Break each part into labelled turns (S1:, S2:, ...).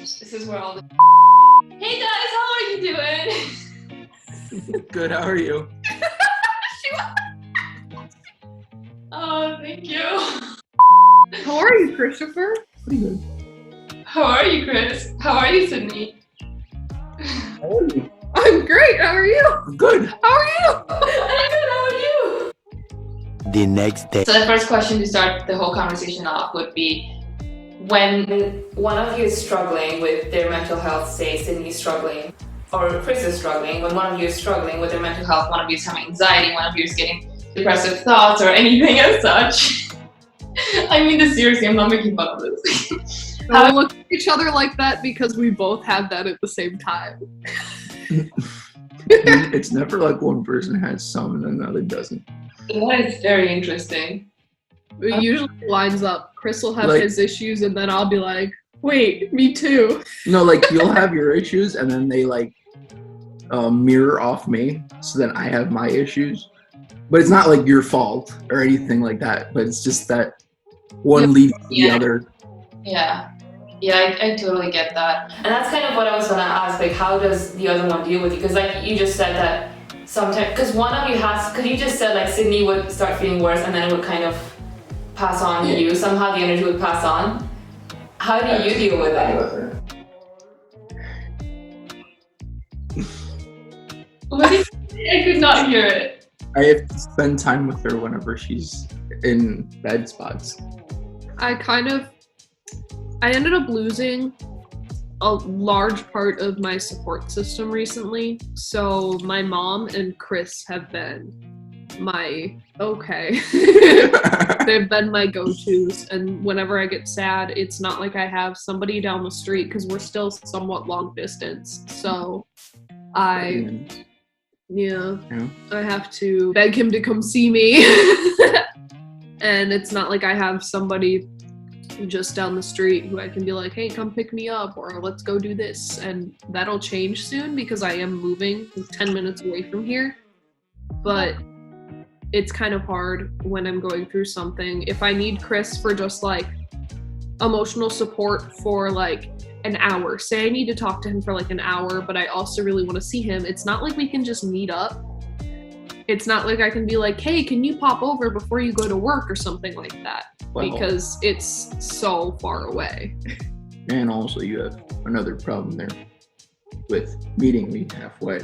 S1: This is where all the Hey guys, how are you doing?
S2: Good, how are you?
S1: Oh, thank you.
S3: How are you, Christopher?
S2: Pretty good.
S1: How are you, Chris? How are you, Sydney?
S2: How are you?
S3: I'm great. How are you?
S2: I'm good.
S3: How are you?
S1: I'm good, how are you?
S4: The next day.
S1: So the first question to start the whole conversation off would be, when one of you is struggling with their mental health, say Sydney's struggling, or Chris is struggling, when one of you is struggling with their mental health, one of you is having anxiety, one of you is getting depressive thoughts or anything as such. I mean this seriously, I'm not making fun of this.
S3: We look at each other like that because we both have that at the same time.
S2: It's never like one person has some and another doesn't.
S1: That is very interesting.
S3: It usually lines up. Chris will have
S2: Like-
S3: his issues and then I'll be like, wait, me too.
S2: No, like you'll have your issues and then they like mirror off me, so then I have my issues. But it's not like your fault or anything like that, but it's just that one leads to the other.
S1: Yeah, I totally get that. And that's kind of what I was gonna ask, like how does the other one deal with you? Because like you just said that sometimes, because one of you has, because you just said like Sydney would start feeling worse and then it would kind of pass on to you, somehow the energy would pass on. How do you deal with it? What did you say? I could not hear it.
S2: I have to spend time with her whenever she's in bad spots.
S3: I ended up losing a large part of my support system recently. So my mom and Chris have been my they've been my go-tos, and whenever I get sad, it's not like I have somebody down the street because we're still somewhat long distance, so I have to beg him to come see me. And it's not like I have somebody just down the street who I can be like, hey, come pick me up, or let's go do this. And that'll change soon because I am moving 10 minutes away from here. But it's kind of hard when I'm going through something. If I need Chris for just like emotional support for like an hour, say I need to talk to him for like an hour, but I also really want to see him, it's not like we can just meet up. It's not like I can be like, hey, can you pop over before you go to work or something like that, because it's so far away.
S2: And also you have another problem there with meeting me halfway.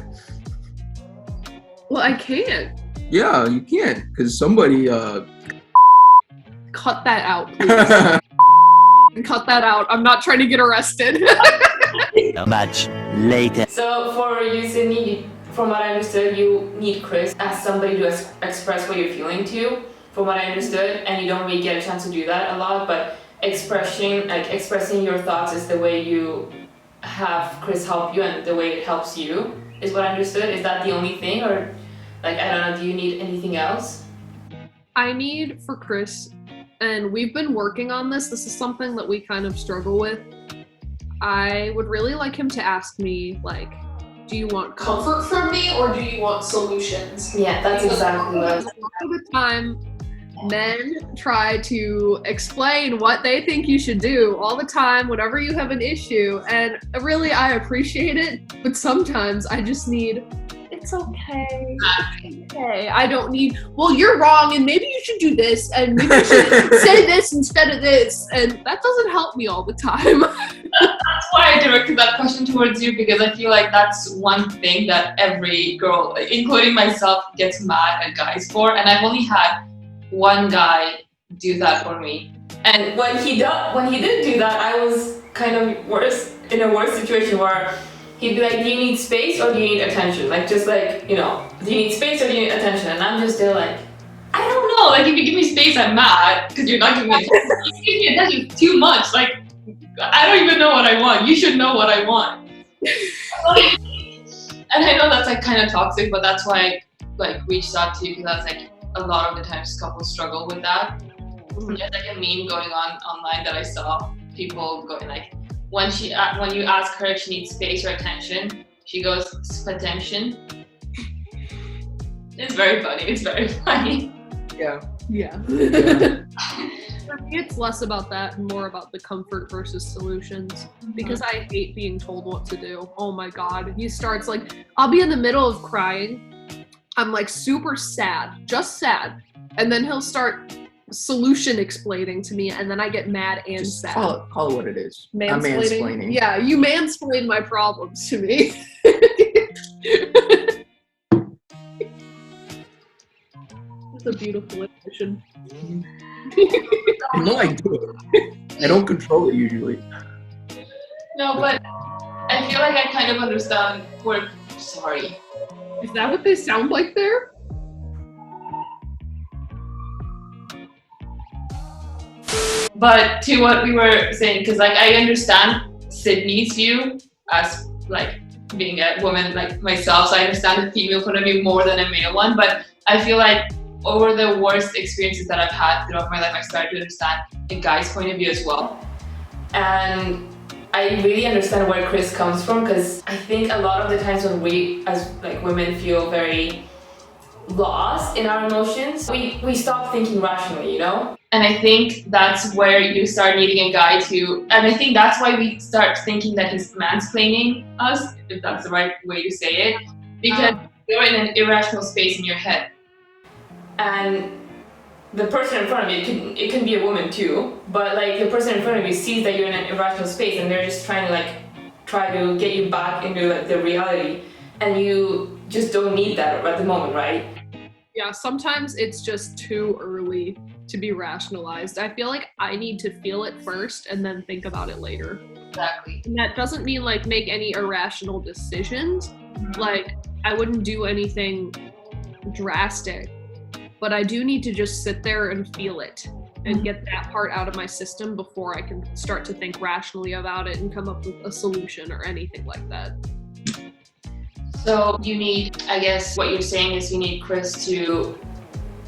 S3: Well, I can't.
S2: Yeah, you can't, because somebody
S3: Cut that out, please. Cut that out. I'm not trying to get arrested.
S4: Much later.
S1: So for you, Sydney, from what I understood, you need Chris as somebody to express what you're feeling to, from what I understood, and you don't really get a chance to do that a lot, but expressing your thoughts is the way you have Chris help you and the way it helps you, is what I understood. Is that the only thing, or like, I don't know, do you need anything else?
S3: I need for Chris, and we've been working on this is something that we kind of struggle with. I would really like him to ask me, like, do you want comfort from me or do you want solutions?
S1: Yeah, that's exactly what I was.
S3: A lot of the time, men try to explain what they think you should do all the time whenever you have an issue, and really I appreciate it, but sometimes I just need, it's okay. It's okay. I don't need, well, you're wrong and maybe you should do this and maybe you should say this instead of this, and that doesn't help me all the time.
S1: That's why I directed that question towards you, because I feel like that's one thing that every girl, including myself, gets mad at guys for, and I've only had one guy do that for me. And when he didn't do that, I was kind of in a worse situation where he'd be like, do you need space or do you need attention? Like, just like, do you need space or do you need attention? And I'm just there like, I don't know. Like, if you give me space, I'm mad because you're not giving me attention. If you give me attention, it's too much. Like, I don't even know what I want. You should know what I want. And I know that's like kind of toxic, but that's why I like reached out to you, because that's like a lot of the times couples struggle with that. There's like a meme going on online that I saw people going like, when you ask her if she needs space or attention, she goes, attention. It's very funny. It's very funny.
S2: Yeah.
S3: Yeah. For me, it's less about that and more about the comfort versus solutions. Because I hate being told what to do. Oh my god. He starts like, I'll be in the middle of crying. I'm like super sad, just sad. And then he'll start solution explaining to me, and then I get mad and
S2: Just
S3: sad.
S2: call it what it is.
S3: Mansplaining?
S2: I'm mansplaining.
S3: Yeah, you mansplain my problems to me. That's a beautiful addition.
S2: No, I do it. I don't control it usually.
S1: No, but I feel like I kind of understand where. Sorry.
S3: Is that what they sound like there?
S1: But to what we were saying, because like I understand Sydney's view as like being a woman like myself, so I understand the female point of view more than a male one. But I feel like over the worst experiences that I've had throughout my life, I started to understand a guy's point of view as well. And I really understand where Chris comes from, because I think a lot of the times when we as like women feel very lost in our emotions, we stop thinking rationally, you know? And I think that's where you start needing a guy to, and I think that's why we start thinking that he's mansplaining us, if that's the right way to say it, because you're in an irrational space in your head. And the person in front of you, it can be a woman too, but like the person in front of you sees that you're in an irrational space and they're just trying to get you back into like the reality, and you just don't need that at the moment, right?
S3: Yeah, sometimes it's just too early to be rationalized. I feel like I need to feel it first and then think about it later.
S1: Exactly.
S3: And that doesn't mean like make any irrational decisions. Like I wouldn't do anything drastic, but I do need to just sit there and feel it and get that part out of my system before I can start to think rationally about it and come up with a solution or anything like that.
S1: So you need, I guess what you're saying is you need Chris to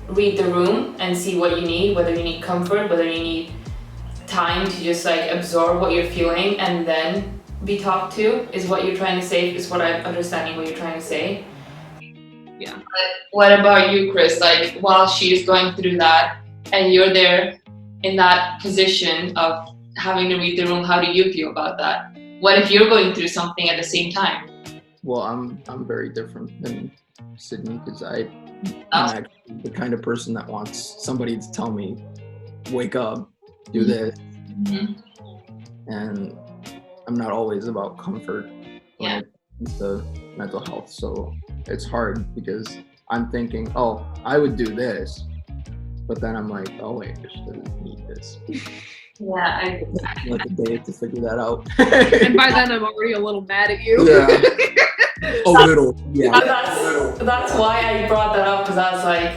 S1: read the room and see what you need, whether you need comfort, whether you need time to just like absorb what you're feeling and then be talked to, is what you're trying to say, is what I'm understanding what you're trying to say.
S3: Yeah.
S1: But what about you, Chris? Like while she's going through that and you're there in that position of having to read the room, how do you feel about that? What if you're going through something at the same time?
S2: Well, I'm very different than Sydney, because I'm actually the kind of person that wants somebody to tell me, wake up, do this. And I'm not always about comfort when it comes to mental health. So it's hard because I'm thinking, oh, I would do this. But then I'm like, oh wait, she doesn't need this.
S1: Yeah,
S2: I like a day to figure that out.
S3: And by then I'm already a little mad at you.
S2: Yeah. A little, yeah.
S1: That's why I brought that up, because I was like,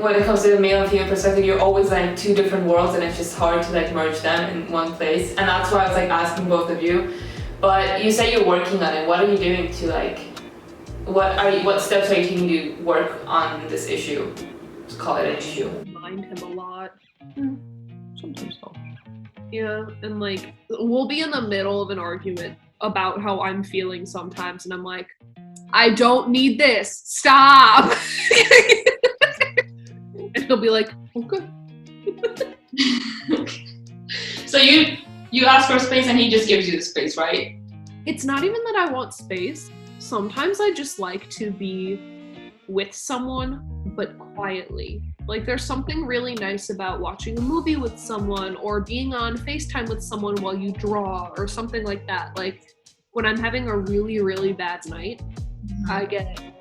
S1: when it comes to the male and female perspective, you're always like two different worlds, and it's just hard to like merge them in one place. And that's why I was like asking both of you. But you say you're working on it. What are you doing to like? What steps are you taking to work on this issue? Let's call it an issue.
S3: Mind him a lot.
S2: Sometimes help.
S3: Yeah, and like we'll be in the middle of an argument about how I'm feeling sometimes, and I'm like, I don't need this. Stop. And he'll be like, okay.
S1: So you ask for space and he just gives you the space, right?
S3: It's not even that I want space. Sometimes I just like to be with someone, but quietly. Like there's something really nice about watching a movie with someone or being on FaceTime with someone while you draw or something like that. Like when I'm having a really, really bad night, I get it.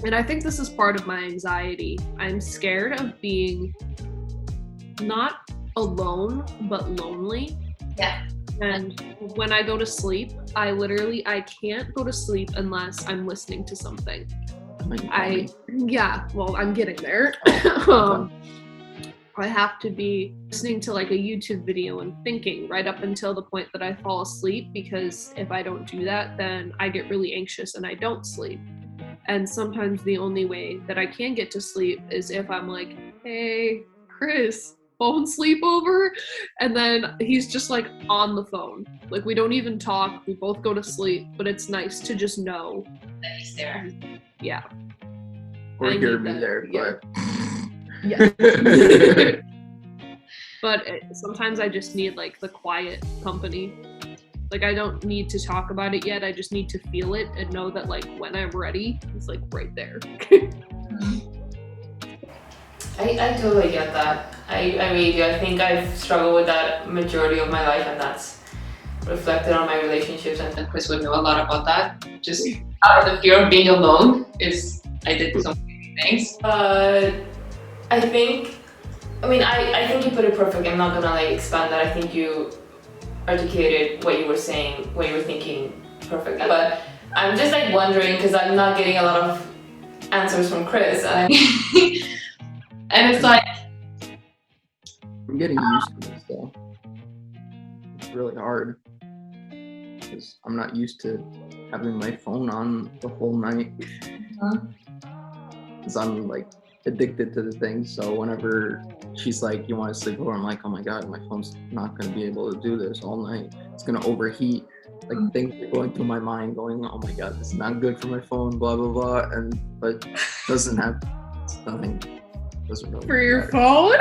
S3: And I think this is part of my anxiety. I'm scared of being not alone, but lonely.
S1: Yeah.
S3: And when I go to sleep, I can't go to sleep unless I'm listening to something. I'm getting there. I have to be listening to like a YouTube video and thinking right up until the point that I fall asleep, because if I don't do that, then I get really anxious and I don't sleep. And sometimes the only way that I can get to sleep is if I'm like, hey, Chris, phone sleepover? And then he's just like on the phone. Like we don't even talk, we both go to sleep, but it's nice to just know
S1: that he's there.
S3: Yeah.
S2: Or hear me there, but
S3: yeah. But sometimes I just need like the quiet company. Like I don't need to talk about it yet. I just need to feel it and know that like when I'm ready, it's like right there.
S1: I totally get that. I really do. I think I've struggled with that majority of my life, and that's reflected on my relationships. And Chris would know a lot about that. Just out of the fear of being alone I did so many things. I think you put it perfect. I'm not gonna like expand that. I think you articulated what you were saying, what you were thinking perfectly. But I'm just like wondering, because I'm not getting a lot of answers from Chris, and and it's like
S2: I'm getting used to this though. It's really hard because I'm not used to having my phone on the whole night. Because I'm like addicted to the thing. So whenever she's like, "You want to sleep over?" I'm like, "Oh my god, my phone's not gonna be able to do this all night. It's gonna overheat." Like things are going through my mind, going, "Oh my god, this is not good for my phone." Blah blah blah. But doesn't have nothing. Doesn't really
S3: For your
S2: matter.
S3: phone?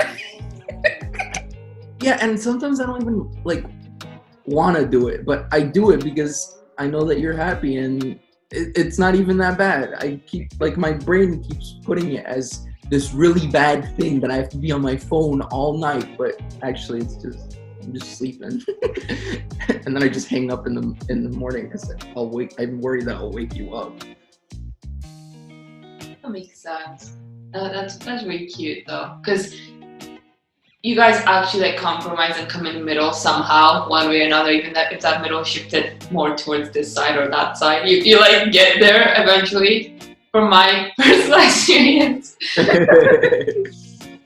S2: Yeah, and sometimes I don't even like want to do it, but I do it because I know that you're happy, and it's not even that bad. I keep like my brain keeps putting it as this really bad thing that I have to be on my phone all night, but actually it's just I'm just sleeping, and then I just hang up in the morning because I'm worried that I'll wake you up.
S1: that makes sense. That's really cute though, because you guys actually like compromise and come in the middle somehow, one way or another. Even if that middle shifted more towards this side or that side, you like get there eventually. From my personal experience.
S3: Right.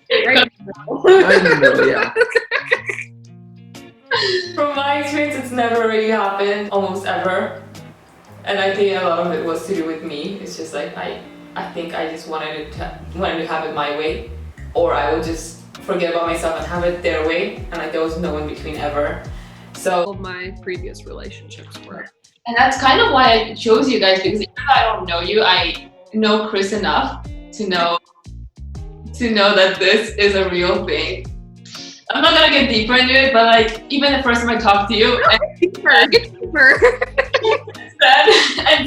S2: Right in the middle, yeah.
S1: From my experience, it's never really happened, almost ever. And I think a lot of it was to do with me. It's just like I think I just wanted to have it my way, or I would just forget about myself and have it their way, and like there was no in between ever. So
S3: All of my previous relationships were.
S1: and that's kind of why I chose you guys, because even though I don't know you, I know Chris enough to know that this is a real thing. I'm not gonna get deeper into it, but like even the first time I talked to you, and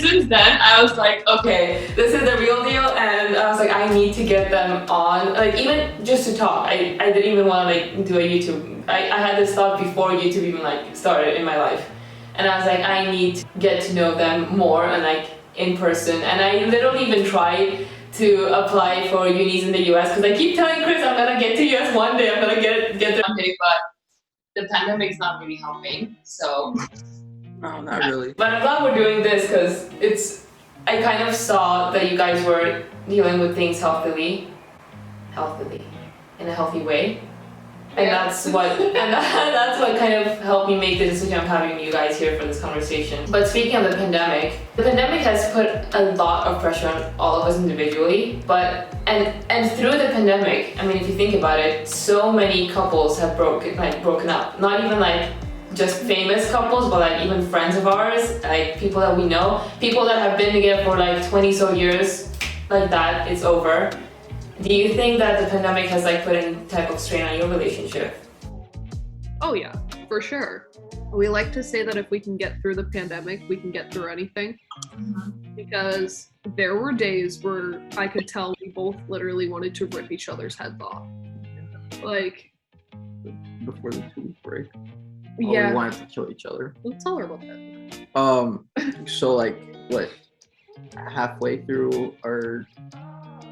S1: since then I was like, okay, this is the real deal, and I was like, I need to get them on, like even just to talk. I didn't even want to like do a YouTube. I had this thought before YouTube even like started in my life, and I was like, I need to get to know them more and like in person. And I literally even tried to apply for unis in the US, because I keep telling Chris I'm gonna get to US one day, I'm gonna get there one day, but the pandemic's not really helping, so
S2: No, not really.
S1: but I'm glad we're doing this, because I kind of saw that you guys were dealing with things healthily, in a healthy way. And that's what kind of helped me make the decision of having you guys here for this conversation. But speaking of the pandemic has put a lot of pressure on all of us individually. But and through the pandemic, I mean, if you think about it, so many couples have broken up. Not even like just famous couples, but like even friends of ours, like people that we know, people that have been together for like 20 so years, like that, it's over. Do you think that the pandemic has like put any type of strain on your relationship?
S3: Oh yeah, for sure. We like to say that if we can get through the pandemic, we can get through anything. Because there were days where I could tell we both literally wanted to rip each other's heads off. Like,
S2: Before the 2 week break.
S3: yeah.
S2: We wanted to kill each other.
S3: Let's tell her about that.
S2: So like what? Halfway through our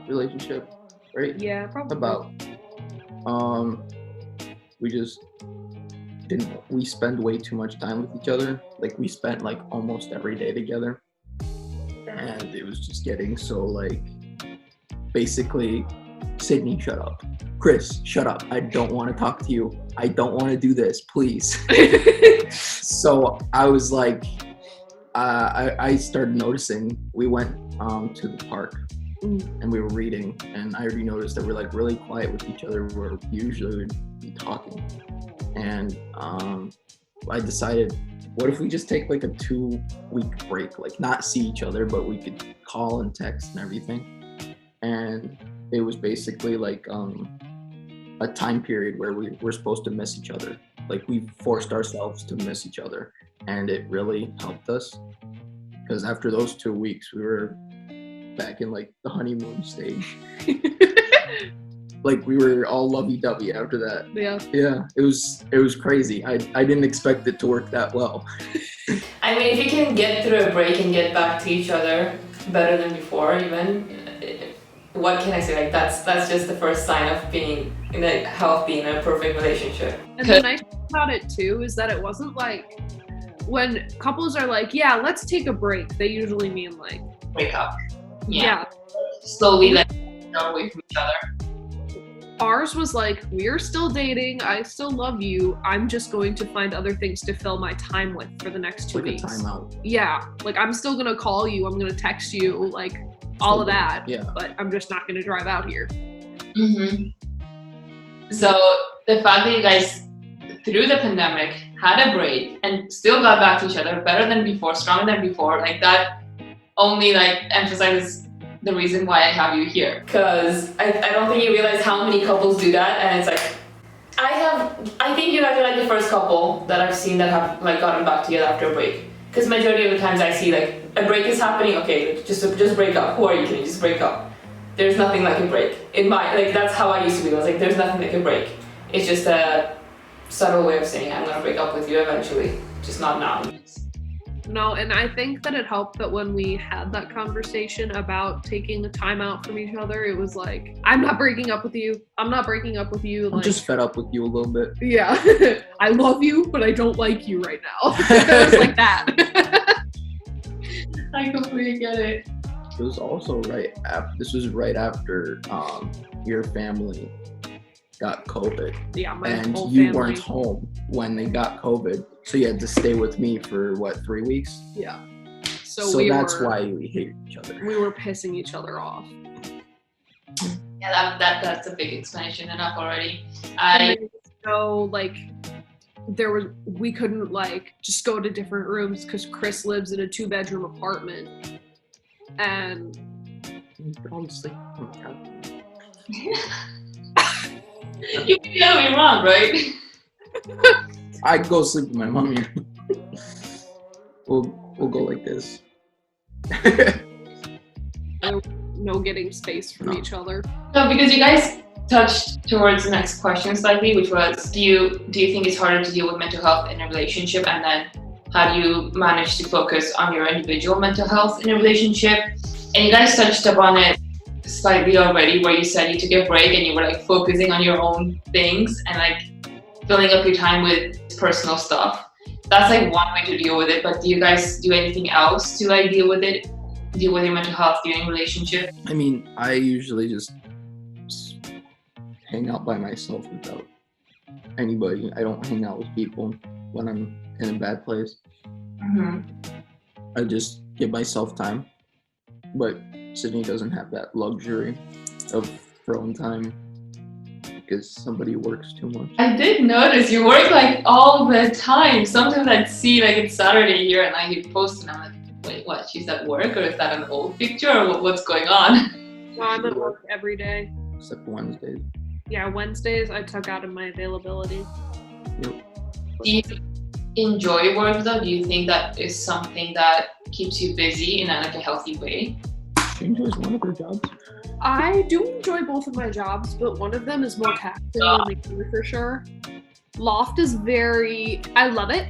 S2: relationship, right?
S3: Yeah, probably.
S2: About. We just we spend way too much time with each other. Like we spent like almost every day together. And it was just getting so like, basically, Sydney, shut up. Chris, shut up. I don't want to talk to you. I don't want to do this, please. So I was like, I started noticing, we went to the park and we were reading, and I already noticed that we're like really quiet with each other where we usually would be talking. And I decided, what if we just take like a 2-week break, like not see each other, but we could call and text and everything. And it was basically like a time period where we were supposed to miss each other. Like we forced ourselves to miss each other, and it really helped us. Because after those 2 weeks, we were back in like the honeymoon stage. Like we were all lovey-dovey after that. Yeah, it was crazy. I didn't expect it to work that well.
S1: I mean, if you can get through a break and get back to each other better than before, even, what can I say? Like that's just the first sign of being in a healthy, in a perfect relationship.
S3: And the nice thing about it too is that it wasn't like when couples are like, yeah, let's take a break. They usually mean like
S1: Break up.
S3: yeah.
S1: Slowly let go away from each other.
S3: Ours was like, we're still dating. I still love you. I'm just going to find other things to fill my time with for the next 2 weeks.
S2: Like a timeout.
S3: Yeah, like I'm still gonna call you. I'm gonna text you, like all of that.
S2: Yeah.
S3: But I'm just not gonna drive out here.
S1: So the fact that you guys, through the pandemic, had a break and still got back to each other better than before, stronger than before, like that only like emphasizes the reason why I have you here. Because I don't think you realize how many couples do that, and it's like, I think you guys are like the first couple that I've seen that have like gotten back together after a break. Because majority of the times I see like a break is happening, okay, just break up. Who are you kidding? Just break up. There's nothing like a break. In my, like that's how I used to be. I was like, there's nothing like a break. It's just a subtle way of saying I'm gonna break up with you eventually, just not now.
S3: No, and I think that it helped that when we had that conversation about taking the time out from each other, it was like, I'm not breaking up with you. I'm not breaking up with you.
S2: I'm
S3: like,
S2: just fed up with you a little bit.
S3: yeah, I love you, but I don't like you right now. It was like that.
S1: I completely get it.
S2: It was also this was right after your family got COVID.
S3: Yeah, my
S2: and
S3: whole
S2: you
S3: family.
S2: weren't home when they got COVID, so you had to stay with me for what, 3 weeks?
S3: Yeah.
S2: So that's why we hate each other.
S3: we were pissing each other off.
S1: Yeah, that's a big explanation enough already.
S3: So like we couldn't like just go to different rooms because Chris lives in a 2-bedroom apartment, and
S2: You could all sleep on the couch.
S1: You know me wrong, right?
S2: I'd go sleep with my mommy. We'll go like this.
S3: no getting space from each other.
S1: No, because you guys touched towards the next question slightly, which was, do you think it's harder to deal with mental health in a relationship, and then how do you manage to focus on your individual mental health in a relationship? And you guys touched upon it slightly already, where you said you took a break and you were like focusing on your own things and like filling up your time with personal stuff. That's like one way to deal with it, but do you guys do anything else to like deal with your mental health during a relationship?
S2: I mean, I usually just hang out by myself without anybody. I don't hang out with people when I'm in a bad place. I just give myself time. But Sydney doesn't have that luxury of her own time because somebody works too much. I
S1: did notice you work like all the time. Sometimes I'd see like it's Saturday here and I hit post and I'm like, wait, what? She's at work, or is that an old picture, or what's going on?
S3: No, I'm at work every day.
S2: Except Wednesdays.
S3: Yeah, Wednesdays I took out of my availability.
S2: Yep.
S1: Do you enjoy work though? Do you think that is something that keeps you busy in a healthy way?
S2: She enjoys one of her jobs.
S3: I do enjoy both of my jobs, but one of them is more taxing than the other for sure. Loft is I love it,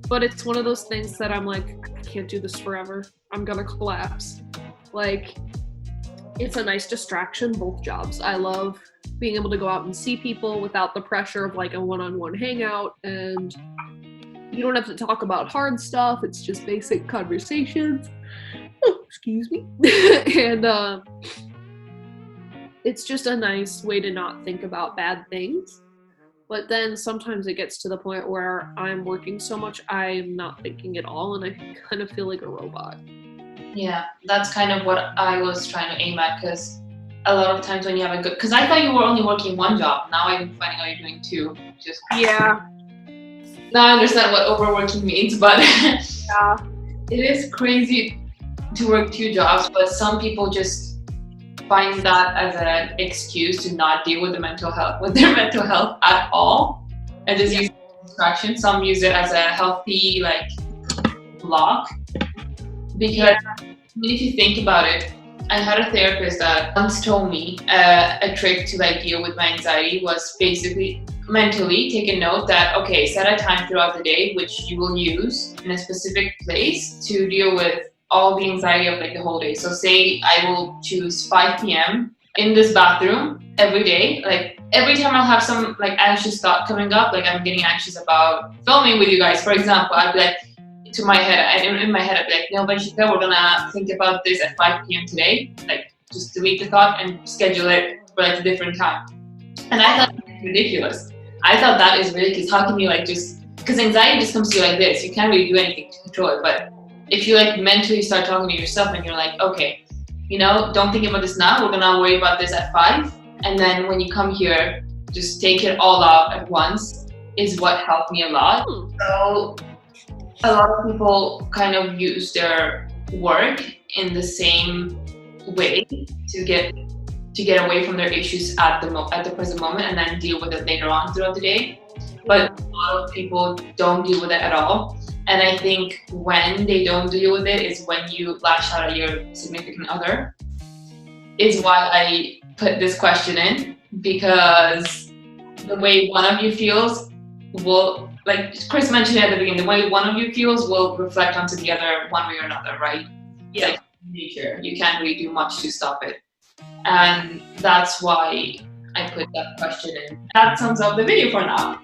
S3: but it's one of those things that I'm like, I can't do this forever. I'm gonna collapse. Like, it's a nice distraction, both jobs. I love being able to go out and see people without the pressure of like a one-on-one hangout, and you don't have to talk about hard stuff. It's just basic conversations. Oh, excuse me. And it's just a nice way to not think about bad things. But then sometimes it gets to the point where I'm working so much, I'm not thinking at all, and I kind of feel like a robot.
S1: Yeah, that's kind of what I was trying to aim at, because a lot of times when you have because I thought you were only working one job. Now I'm finding out you're doing two. Just
S3: yeah.
S1: Now I understand what overworking means, but
S3: yeah,
S1: it is crazy to work two jobs. But some people just find that as an excuse to not deal with their mental health at all, and just use distraction. Some use it as a healthy like block, because if you think about it, I had a therapist that once told me a trick to like deal with my anxiety was basically mentally take a note that, okay, set a time throughout the day which you will use in a specific place to deal with all the anxiety of like the whole day. So say I will choose 5 p.m. in this bathroom every day. Like every time I'll have some like anxious thought coming up, like I'm getting anxious about filming with you guys, for example, I'd be like, in my head, I'd be like, no, Vanshika, we're gonna think about this at 5 p.m. today. Like, just delete the thought and schedule it for like a different time. And I thought that was ridiculous. I thought that is ridiculous. Because how can you like just, because anxiety just comes to you like this. You can't really do anything to control it. But if you like mentally start talking to yourself and you're like, okay, you know, don't think about this now. We're gonna worry about this at 5. And then when you come here, just take it all out at once is what helped me a lot. So a lot of people kind of use their work in the same way to get away from their issues at the present moment and then deal with it later on throughout the day. But a lot of people don't deal with it at all. And I think when they don't deal with it is when you lash out at your significant other. Is why I put this question in, because the way one of you feels will, like Chris mentioned at the beginning, the way one of you feels will reflect onto the other one way or another, right? Yeah. Like nature, you can't really do much to stop it. And that's why I put that question in. That sums up the video for now.